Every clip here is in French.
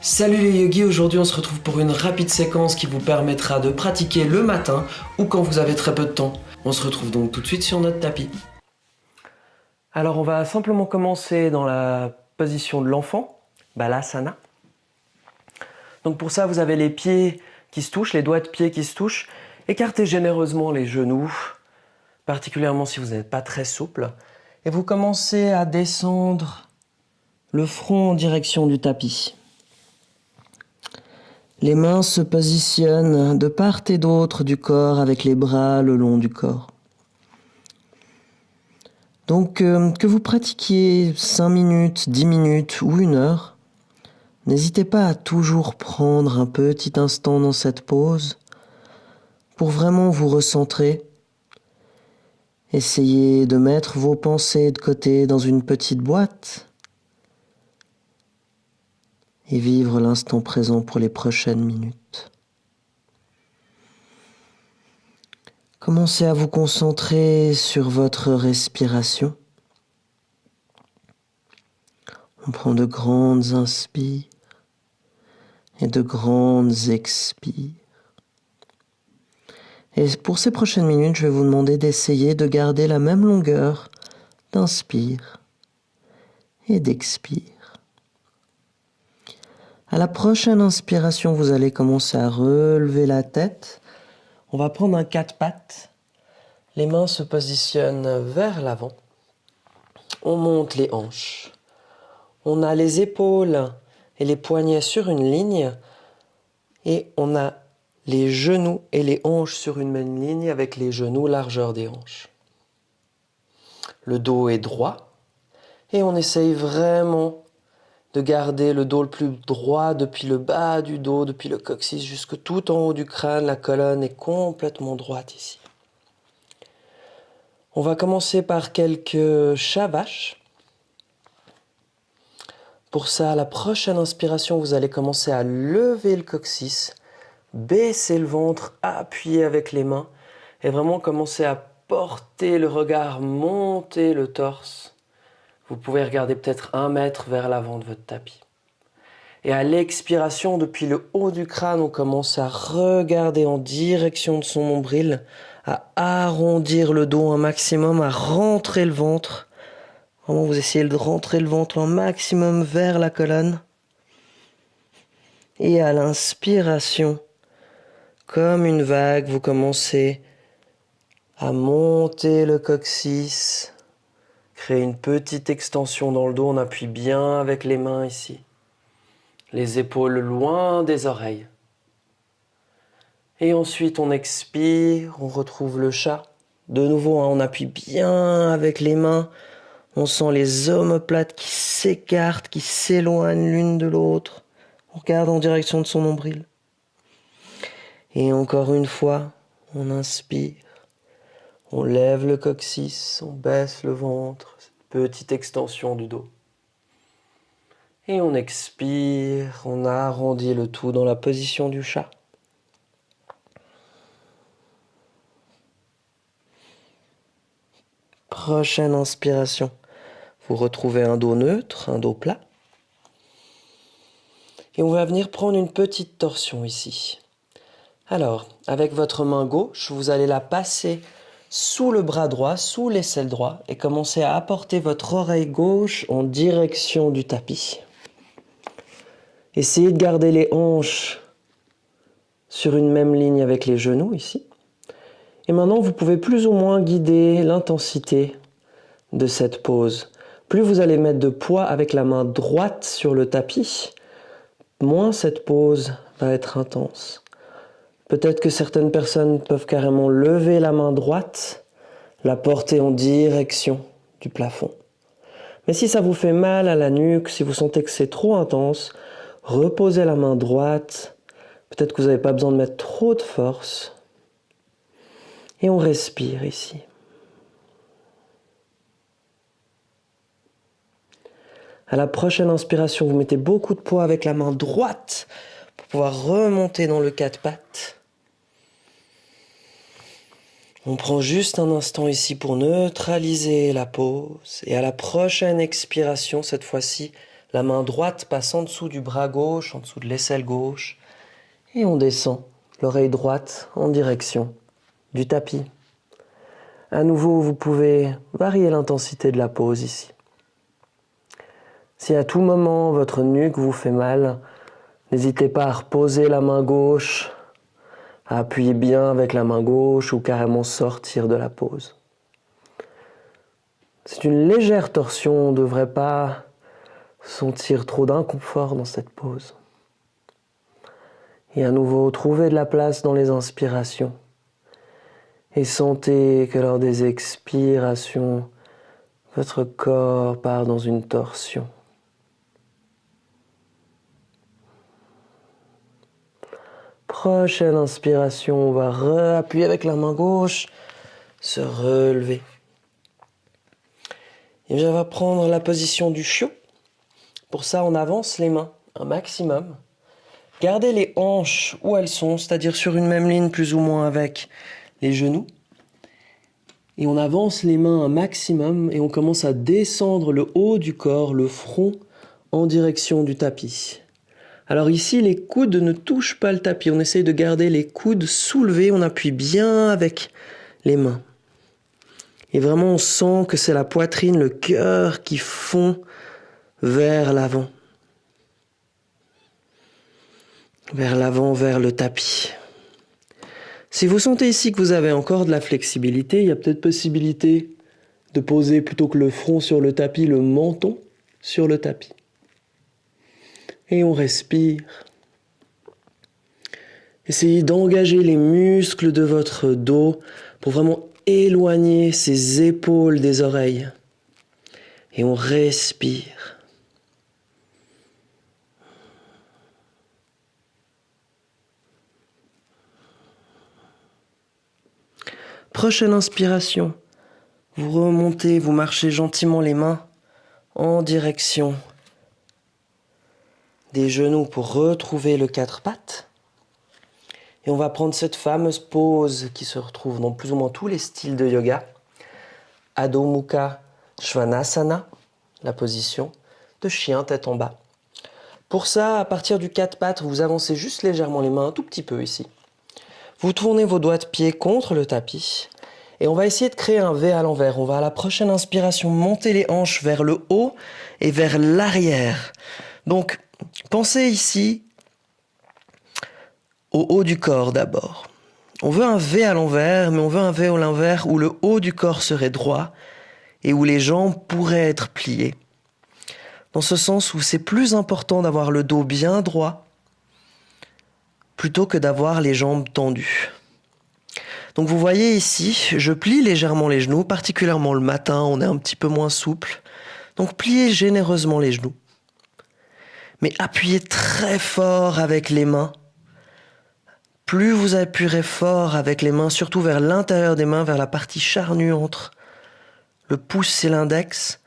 Salut les yogis, aujourd'hui on se retrouve pour une rapide séquence qui vous permettra de pratiquer le matin ou quand vous avez très peu de temps. On se retrouve donc tout de suite sur notre tapis. Alors on va simplement commencer dans la position de l'enfant, Balasana. Donc pour ça vous avez les pieds qui se touchent, les doigts de pied qui se touchent. Écartez généreusement les genoux, particulièrement si vous n'êtes pas très souple. Et vous commencez à descendre le front en direction du tapis. Les mains se positionnent de part et d'autre du corps avec les bras le long du corps. Donc que vous pratiquiez 5 minutes, 10 minutes ou 1 heure, n'hésitez pas à toujours prendre un petit instant dans cette pause pour vraiment vous recentrer. Essayez de mettre vos pensées de côté dans une petite boîte et vivre l'instant présent pour les prochaines minutes. Commencez à vous concentrer sur votre respiration. On prend de grandes inspires et de grandes expires. Et pour ces prochaines minutes, je vais vous demander d'essayer de garder la même longueur d'inspire et d'expire. À la prochaine inspiration, vous allez commencer à relever la tête. On va prendre un 4 pattes. Les mains se positionnent vers l'avant. On monte les hanches. On a les épaules et les poignets sur une ligne. Et on a les genoux et les hanches sur une même ligne avec les genoux largeur des hanches. Le dos est droit. Et on essaye vraiment de garder le dos le plus droit depuis le bas du dos, depuis le coccyx jusque tout en haut du crâne. La colonne est complètement droite ici. On va commencer par quelques chats vaches. Pour ça, à la prochaine inspiration, vous allez commencer à lever le coccyx, baisser le ventre, appuyer avec les mains et vraiment commencer à porter le regard, monter le torse. Vous pouvez regarder peut-être 1 mètre vers l'avant de votre tapis. Et à l'expiration, depuis le haut du crâne, on commence à regarder en direction de son nombril, à arrondir le dos un maximum, à rentrer le ventre. Vraiment, vous essayez de rentrer le ventre un maximum vers la colonne. Et à l'inspiration, comme une vague, vous commencez à monter le coccyx, créer une petite extension dans le dos. On appuie bien avec les mains ici. Les épaules loin des oreilles. Et ensuite, on expire, on retrouve le chat. De nouveau, on appuie bien avec les mains. On sent les omoplates qui s'écartent, qui s'éloignent l'une de l'autre. On regarde en direction de son nombril. Et encore une fois, on inspire. On lève le coccyx, on baisse le ventre. Cette petite extension du dos. Et on expire, on arrondit le tout dans la position du chat. Prochaine inspiration. Vous retrouvez un dos neutre, un dos plat. Et on va venir prendre une petite torsion ici. Alors, avec votre main gauche, vous allez la passer sous le bras droit, sous l'aisselle droit, et commencer à apporter votre oreille gauche en direction du tapis. Essayez de garder les hanches sur une même ligne avec les genoux ici. Et maintenant, vous pouvez plus ou moins guider l'intensité de cette pose. Plus vous allez mettre de poids avec la main droite sur le tapis, moins cette pose va être intense. Peut-être que certaines personnes peuvent carrément lever la main droite, la porter en direction du plafond. Mais si ça vous fait mal à la nuque, si vous sentez que c'est trop intense, reposez la main droite. Peut-être que vous n'avez pas besoin de mettre trop de force. Et on respire ici. À la prochaine inspiration, vous mettez beaucoup de poids avec la main droite pour pouvoir remonter dans le 4 pattes. On prend juste un instant ici pour neutraliser la pose. Et à la prochaine expiration, cette fois-ci, la main droite passe en dessous du bras gauche, en dessous de l'aisselle gauche. Et on descend l'oreille droite en direction du tapis. À nouveau, vous pouvez varier l'intensité de la pose ici. Si à tout moment votre nuque vous fait mal, n'hésitez pas à reposer la main gauche, à appuyer bien avec la main gauche ou carrément sortir de la pose. C'est une légère torsion, on ne devrait pas sentir trop d'inconfort dans cette pose. Et à nouveau, trouvez de la place dans les inspirations. Et sentez que lors des expirations, votre corps part dans une torsion. Prochaine inspiration, on va réappuyer avec la main gauche, se relever. Et on va prendre la position du chiot. Pour ça, on avance les mains un maximum. Gardez les hanches où elles sont, c'est-à-dire sur une même ligne plus ou moins avec les genoux. Et on avance les mains un maximum et on commence à descendre le haut du corps, le front, en direction du tapis. Alors ici, les coudes ne touchent pas le tapis. On essaye de garder les coudes soulevés. On appuie bien avec les mains. Et vraiment, on sent que c'est la poitrine, le cœur qui fond vers l'avant. Vers l'avant, vers le tapis. Si vous sentez ici que vous avez encore de la flexibilité, il y a peut-être possibilité de poser plutôt que le front sur le tapis, le menton sur le tapis. Et on respire. Essayez d'engager les muscles de votre dos pour vraiment éloigner ses épaules des oreilles. Et on respire. Prochaine inspiration. Vous remontez, vous marchez gentiment les mains en direction des genoux pour retrouver le quatre pattes. Et on va prendre cette fameuse pose qui se retrouve dans plus ou moins tous les styles de yoga. Adho Mukha Svanasana, la position de chien tête en bas. Pour ça, à partir du quatre pattes, vous avancez juste légèrement les mains un tout petit peu ici. Vous tournez vos doigts de pied contre le tapis et on va essayer de créer un V à l'envers. On va à la prochaine inspiration monter les hanches vers le haut et vers l'arrière. Donc, pensez ici au haut du corps d'abord. On veut un V à l'envers, mais on veut un V à l'envers où le haut du corps serait droit et où les jambes pourraient être pliées. Dans ce sens où c'est plus important d'avoir le dos bien droit plutôt que d'avoir les jambes tendues. Donc vous voyez ici, je plie légèrement les genoux, particulièrement le matin, on est un petit peu moins souple. Donc pliez généreusement les genoux. Mais appuyez très fort avec les mains. Plus vous appuierez fort avec les mains, surtout vers l'intérieur des mains, vers la partie charnue entre le pouce et l'index,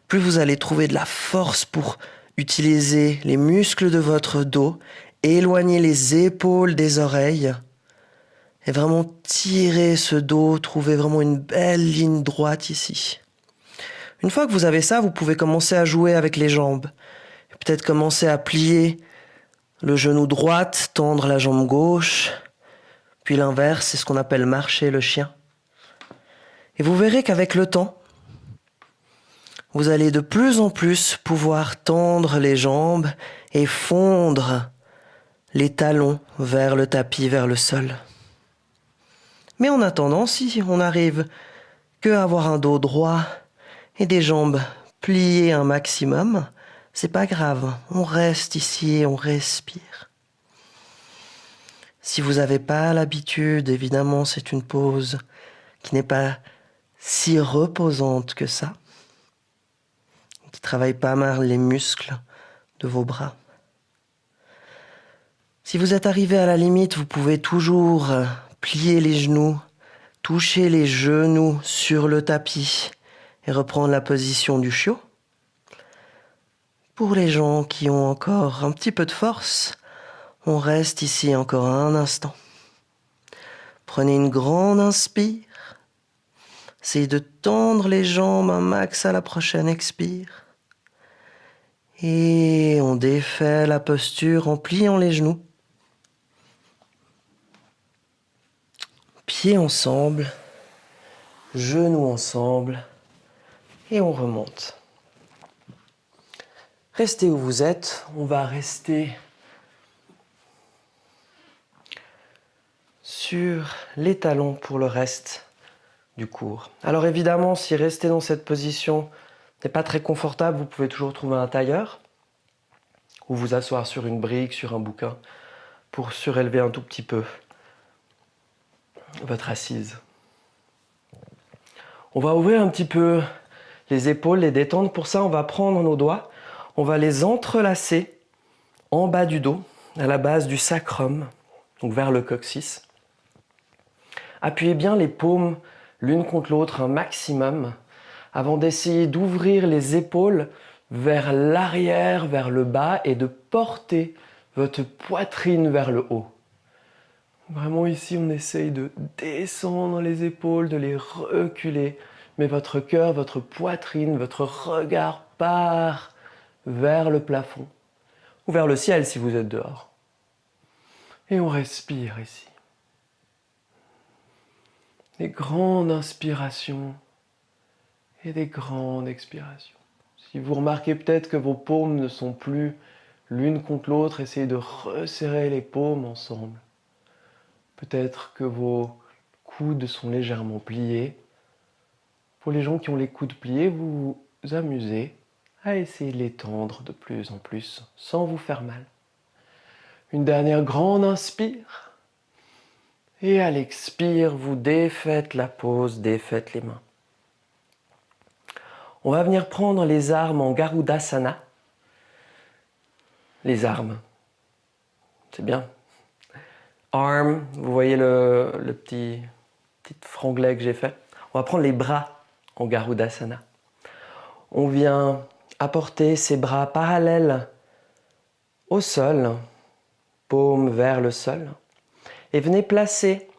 plus vous allez trouver de la force pour utiliser les muscles de votre dos, éloigner les épaules des oreilles et vraiment tirer ce dos, trouver vraiment une belle ligne droite ici. Une fois que vous avez ça, vous pouvez commencer à jouer avec les jambes. Peut-être commencer à plier le genou droit, tendre la jambe gauche, puis l'inverse, c'est ce qu'on appelle marcher le chien. Et vous verrez qu'avec le temps, vous allez de plus en plus pouvoir tendre les jambes et fondre les talons vers le tapis, vers le sol. Mais en attendant, si on n'arrive qu'à avoir un dos droit et des jambes pliées un maximum, c'est pas grave, on reste ici et on respire. Si vous n'avez pas l'habitude, évidemment, c'est une pause qui n'est pas si reposante que ça, qui travaille pas mal les muscles de vos bras. Si vous êtes arrivé à la limite, vous pouvez toujours plier les genoux, toucher les genoux sur le tapis et reprendre la position du chiot. Pour les gens qui ont encore un petit peu de force, on reste ici encore un instant. Prenez une grande inspire Essayez de tendre les jambes un max à la prochaine expire. Et on défait la posture en pliant les genoux. Pieds ensemble, genoux ensemble. Et on remonte. Restez où vous êtes. On va rester sur les talons pour le reste du cours. Alors évidemment, si rester dans cette position n'est pas très confortable, vous pouvez toujours trouver un tailleur ou vous asseoir sur une brique, sur un bouquin pour surélever un tout petit peu votre assise. On va ouvrir un petit peu les épaules, les détendre. Pour ça, on va prendre nos doigts, on va les entrelacer en bas du dos, à la base du sacrum, donc vers le coccyx. Appuyez bien les paumes l'une contre l'autre un maximum avant d'essayer d'ouvrir les épaules vers l'arrière, vers le bas et de porter votre poitrine vers le haut. Vraiment ici, on essaye de descendre les épaules, de les reculer, mais votre cœur, votre poitrine, votre regard part vers le plafond ou vers le ciel si vous êtes dehors. Et on respire ici. Des grandes inspirations et des grandes expirations. Si vous remarquez peut-être que vos paumes ne sont plus l'une contre l'autre, essayez de resserrer les paumes ensemble. Peut-être que vos coudes sont légèrement pliés. Pour les gens qui ont les coudes pliés, vous vous amusez à essayer de les tendre de plus en plus sans vous faire mal. Une dernière grande inspire. Et à l'expire, vous défaites la pose, défaites les mains. On va venir prendre les armes en Garudasana. Les armes. C'est bien. Arm, vous voyez le petit franglais que j'ai fait. On va prendre les bras en Garudasana. On vient apporter ses bras parallèles au sol, paume vers le sol. Et venez placer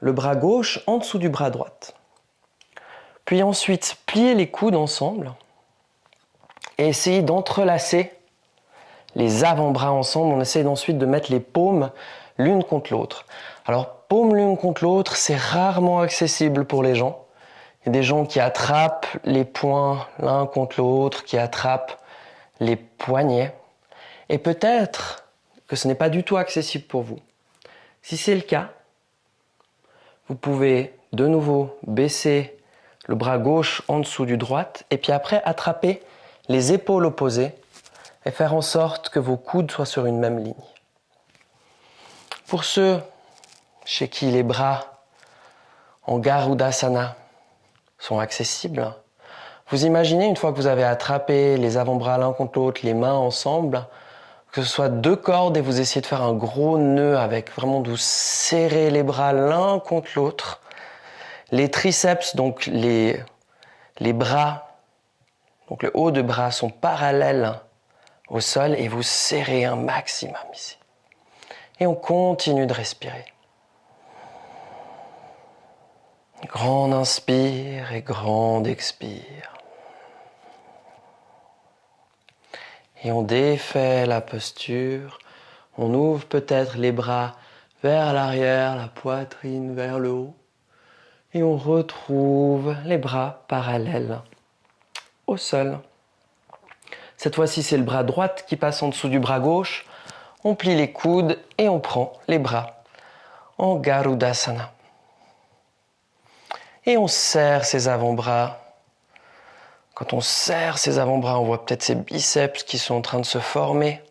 le bras gauche en dessous du bras droit. Puis ensuite, pliez les coudes ensemble et essayez d'entrelacer les avant-bras ensemble. On essaye ensuite de mettre les paumes l'une contre l'autre. Alors, paumes l'une contre l'autre, c'est rarement accessible pour les gens. Il y a des gens qui attrapent les poings l'un contre l'autre, qui attrapent les poignets. Et peut-être que ce n'est pas du tout accessible pour vous. Si c'est le cas, vous pouvez de nouveau baisser le bras gauche en dessous du droit et puis après attraper les épaules opposées et faire en sorte que vos coudes soient sur une même ligne. Pour ceux chez qui les bras en Garudasana sont accessibles, vous imaginez une fois que vous avez attrapé les avant-bras l'un contre l'autre, les mains ensemble, que ce soit deux cordes et vous essayez de faire un gros nœud avec vraiment de vous serrer les bras l'un contre l'autre. Les triceps, donc les bras, donc le haut de bras sont parallèles au sol et vous serrez un maximum ici. Et on continue de respirer. Grande inspire et grande expire. Et on défait la posture, on ouvre peut-être les bras vers l'arrière, la poitrine vers le haut. Et on retrouve les bras parallèles au sol. Cette fois-ci, c'est le bras droit qui passe en dessous du bras gauche. On plie les coudes et on prend les bras en Garudasana. Et on serre ses avant-bras. Quand on serre ses avant-bras, on voit peut-être ses biceps qui sont en train de se former.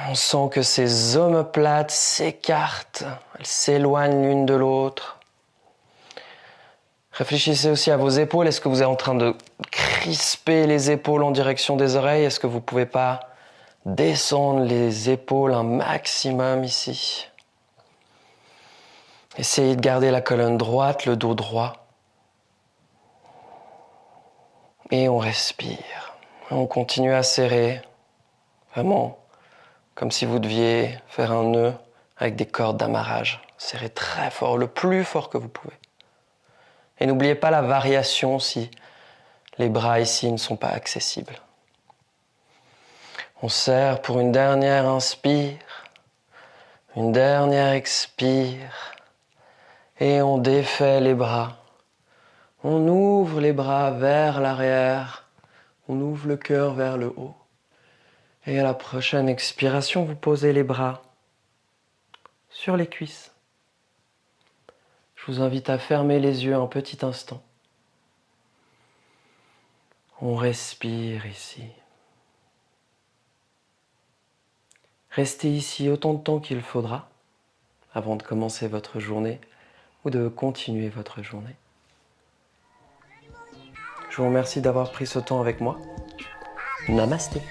On sent que ces omoplates s'écartent, elles s'éloignent l'une de l'autre. Réfléchissez aussi à vos épaules. Est-ce que vous êtes en train de crisper les épaules en direction des oreilles? Est-ce que vous ne pouvez pas descendre les épaules un maximum ici? Essayez de garder la colonne droite, le dos droit. Et on respire. On continue à serrer. Vraiment, comme si vous deviez faire un nœud avec des cordes d'amarrage. Serrez très fort, le plus fort que vous pouvez. Et n'oubliez pas la variation si les bras ici ne sont pas accessibles. On serre pour une dernière inspire, une dernière expire, et on défait les bras. On ouvre les bras vers l'arrière, on ouvre le cœur vers le haut. Et à la prochaine expiration, vous posez les bras sur les cuisses. Je vous invite à fermer les yeux un petit instant. On respire ici. Restez ici autant de temps qu'il faudra avant de commencer votre journée ou de continuer votre journée. Je vous remercie d'avoir pris ce temps avec moi. Namasté.